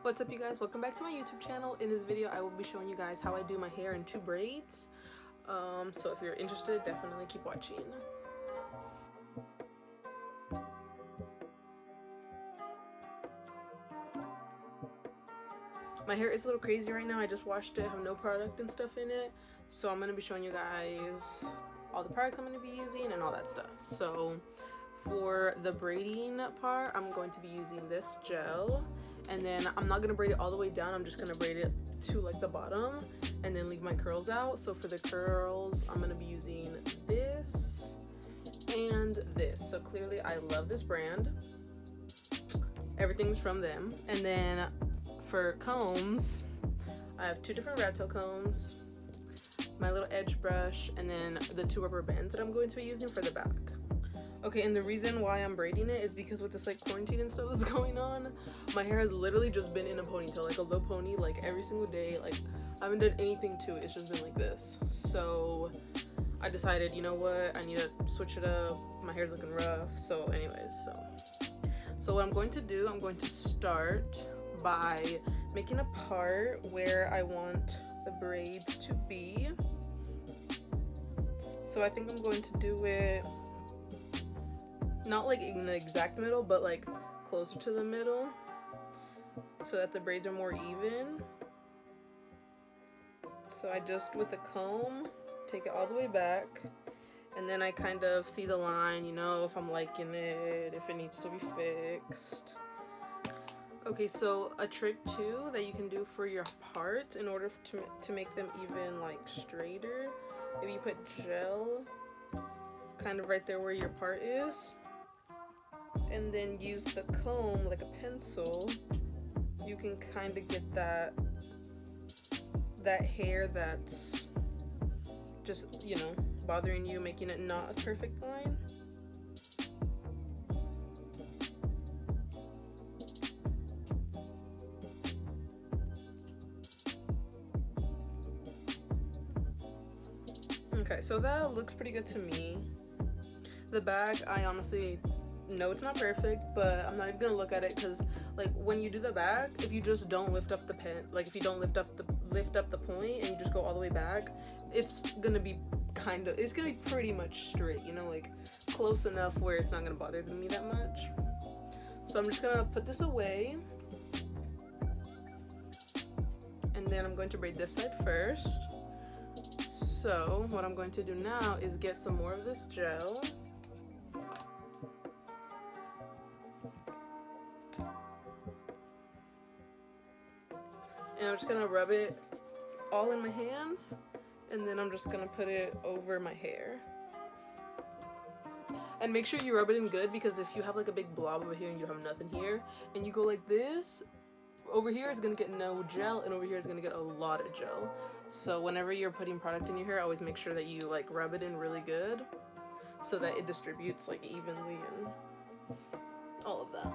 What's up, you guys? Welcome back to my YouTube channel. In this video I will be showing you guys how I do my hair in 2 braids. So if you're interested, definitely keep watching. My hair is a little crazy right now. I just washed it, I have no product and stuff in it, so I'm going to be showing you guys all the products I'm going to be using and all that stuff. So for the braiding part, I'm going to be using this gel, and then I'm not going to braid it all the way down. I'm just going to braid it to like the bottom and then leave my curls out. So for the curls, I'm going to be using this and this. So clearly I love this brand. Everything's from them. And then for combs, I have 2 different rat tail combs, my little edge brush, and then the 2 rubber bands that I'm going to be using for the back. Okay, and the reason why I'm braiding it is because with this like quarantine and stuff that's going on, my hair has literally just been in a ponytail, like a low pony, like every single day. Like I haven't done anything to it, it's just been like this. So I decided, you know what, I need to switch it up. My hair's looking rough. So anyways, so what I'm going to do, I'm going to start by making a part where I want the braids to be. So I think I'm going to do it not like in the exact middle, but like closer to the middle so that the braids are more even. So I just, with a comb, take it all the way back, and then I kind of see the line, you know, if I'm liking it, if it needs to be fixed. Okay, so a trick too that you can do for your parts in order to make them even like straighter, if you put gel kind of right there where your part is, and then use the comb like a pencil, you can kind of get that hair that's just, you know, bothering you, making it not a perfect line. Okay, so that looks pretty good to me. The back, I honestly know it's not perfect, but I'm not even gonna look at it, because like when you do the back, if you just don't lift up the pen, like if you don't lift up the point and you just go all the way back, it's gonna be pretty much straight, you know, like close enough where it's not gonna bother me that much. So I'm just gonna put this away, and then I'm going to braid this side first. So what I'm going to do now is get some more of this gel, and I'm just gonna rub it all in my hands, and then I'm just gonna put it over my hair. And make sure you rub it in good, because if you have like a big blob over here and you have nothing here, and you go like this, over here is gonna get no gel, and over here is gonna get a lot of gel. So whenever you're putting product in your hair, always make sure that you like rub it in really good so that it distributes like evenly and all of that.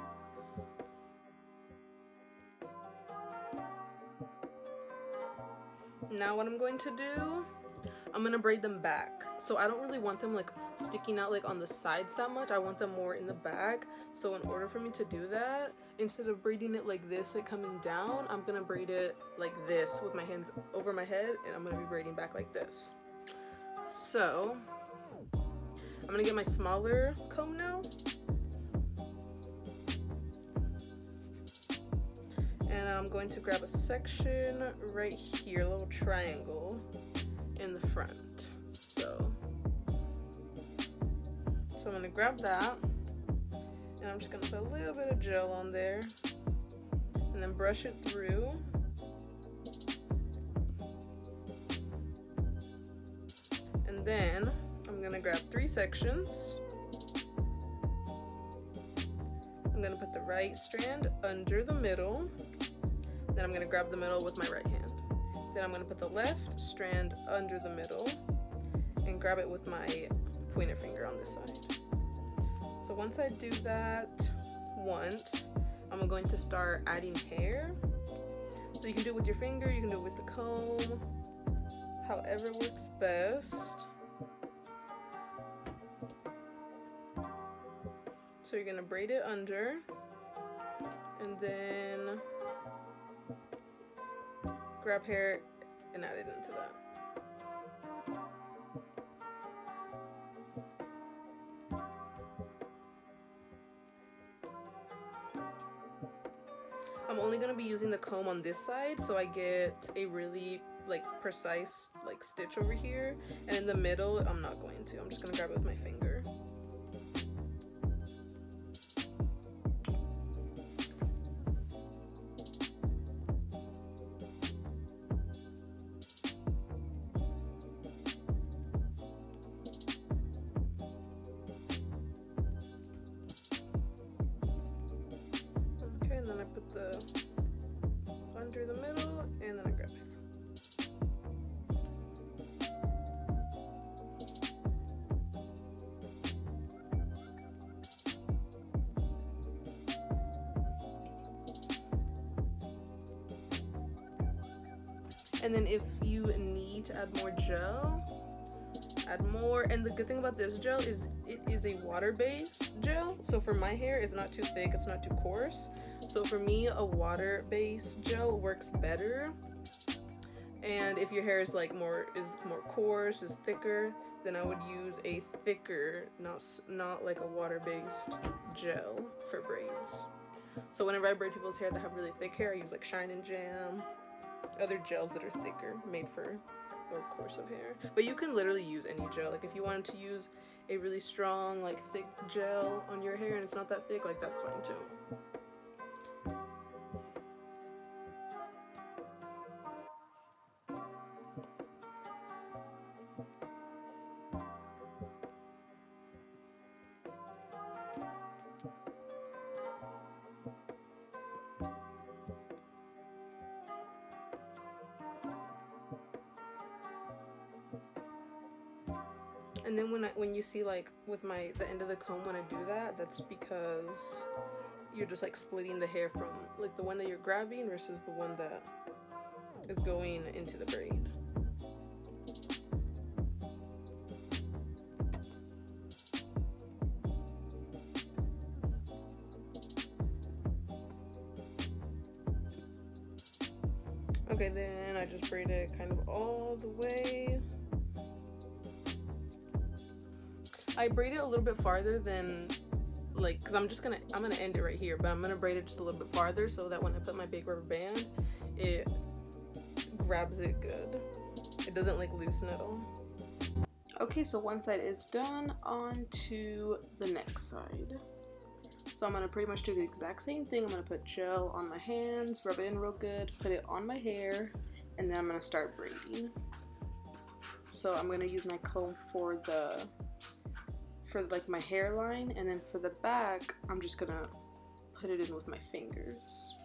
Now what I'm going to do, I'm gonna braid them back. So I don't really want them like sticking out like on the sides that much. I want them more in the back. So in order for me to do that, instead of braiding it like this, like coming down, I'm gonna braid it like this with my hands over my head, and I'm gonna be braiding back like this. So I'm gonna get my smaller comb now, and I'm going to grab a section right here, a little triangle in the front. So I'm gonna grab that, and I'm just gonna put a little bit of gel on there, and then brush it through. And then I'm gonna grab 3 sections. I'm gonna put the right strand under the middle. Then I'm gonna grab the middle with my right hand. Then I'm gonna put the left strand under the middle and grab it with my pointer finger on this side. So once I do that once, I'm going to start adding hair. So you can do it with your finger, you can do it with the comb, however works best. So you're gonna braid it under, and then grab hair and add it into that. I'm only gonna be using the comb on this side, so I get a really like precise like stitch over here, and in the middle I'm not going to. I'm just gonna grab it with my finger. Okay, and then I put the under the middle, and then I grab it. And then if you need to add more gel, add more. And the good thing about this gel is it is a water-based gel. So for my hair, it's not too thick, it's not too coarse. So for me, a water-based gel works better. And if your hair is like more coarse, is thicker, then I would use a thicker, not like a water-based gel for braids. So whenever I braid people's hair that have really thick hair, I use like Shine and Jam, other gels that are thicker, made for more coarse of hair. But you can literally use any gel. Like if you wanted to use a really strong, like thick gel on your hair and it's not that thick, like that's fine too. And then when you see like with the end of the comb when I do that, that's because you're just like splitting the hair from like the one that you're grabbing versus the one that is going into the braid. Okay, then I just braid it kind of all the way. I braid it a little bit farther than like, because I'm gonna end it right here, but I'm gonna braid it just a little bit farther so that when I put my big rubber band, it grabs it good. It doesn't like loosen at all. Okay, so one side is done, on to the next side. So I'm gonna pretty much do the exact same thing. I'm gonna put gel on my hands, rub it in real good, put it on my hair, and then I'm gonna start braiding. So I'm gonna use my comb for like my hairline, and then for the back, I'm just gonna put it in with my fingers.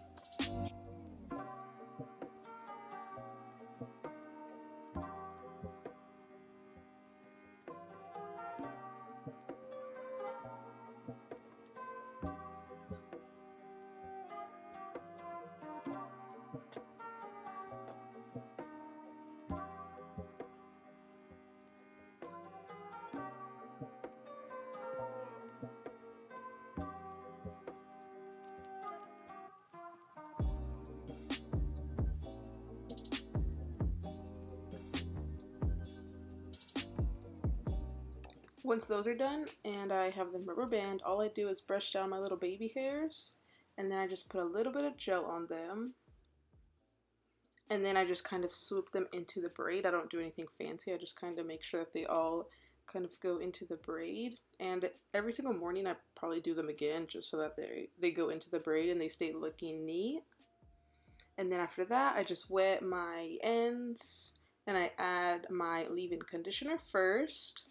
Once those are done and I have the rubber band, all I do is brush down my little baby hairs, and then I just put a little bit of gel on them, and then I just kind of swoop them into the braid. I don't do anything fancy. I just kind of make sure that they all kind of go into the braid, and every single morning I probably do them again just so that they go into the braid and they stay looking neat. And then after that, I just wet my ends and I add my leave-in conditioner first.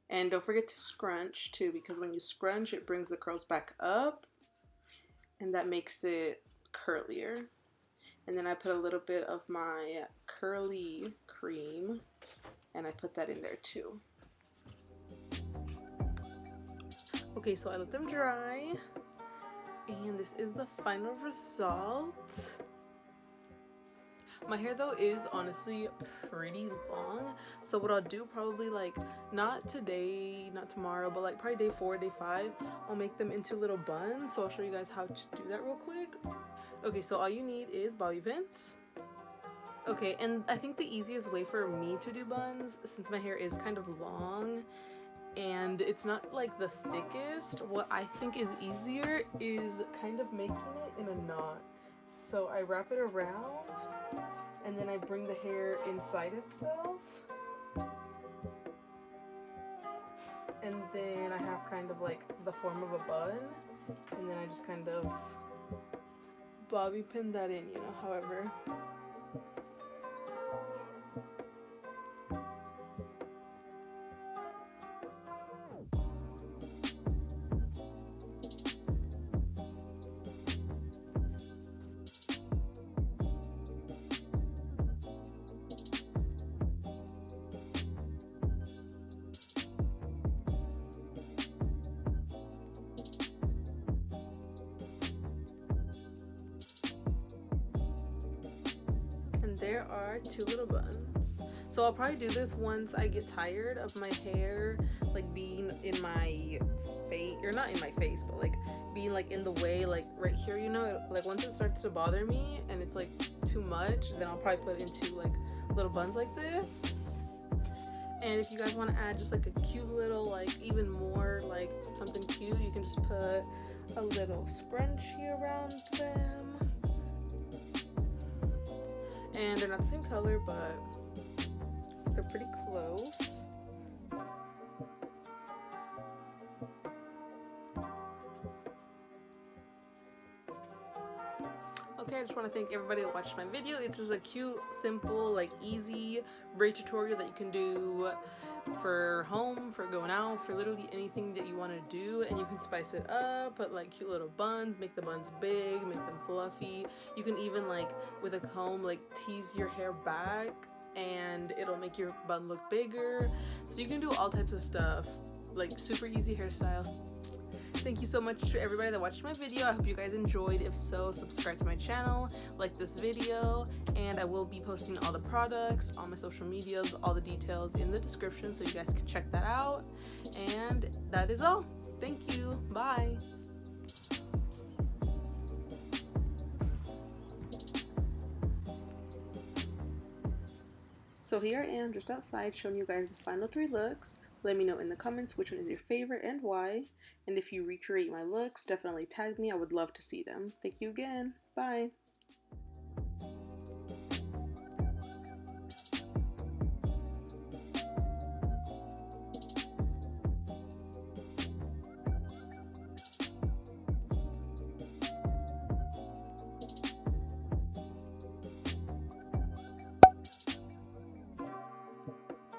And don't forget to scrunch too, because when you scrunch, it brings the curls back up and that makes it curlier. And then I put a little bit of my curly cream and I put that in there too. Okay, so I let them dry and this is the final result. My hair though is honestly pretty long, so what I'll do probably like not today, not tomorrow, but like probably day 4, day 5, I'll make them into little buns. So I'll show you guys how to do that real quick. Okay, so all you need is bobby pins. Okay, and I think the easiest way for me to do buns, since my hair is kind of long and it's not like the thickest, what I think is easier is kind of making it in a knot. So I wrap it around and then I bring the hair inside itself, and then I have kind of like the form of a bun, and then I just kind of bobby pin that in, you know, however. And there are 2 little buns. So I'll probably do this once I get tired of my hair like being in my face, or not in my face, but like being like in the way, like right here, you know, like once it starts to bother me and it's like too much, then I'll probably put it into like little buns like this. And if you guys want to add just like a cute little, like even more like something cute, you can just put a little scrunchie around them. And they're not the same color, but they're pretty close. Okay, I just want to thank everybody that watched my video. It's just a cute, simple, like easy braid tutorial that you can do for home, for going out, for literally anything that you want to do. And you can spice it up, put like cute little buns, make the buns big, make them fluffy. You can even like with a comb like tease your hair back and it'll make your bun look bigger. So you can do all types of stuff, like super easy hairstyles. Thank you so much to everybody that watched my video. I hope you guys enjoyed. If so, subscribe to my channel, like this video, and I will be posting all the products on my social medias, all the details in the description, so you guys can check that out. And that is all. Thank you. Bye. So here I am just outside showing you guys the final 3 looks. Let me know in the comments which one is your favorite and why. And if you recreate my looks, definitely tag me. I would love to see them. Thank you again. Bye.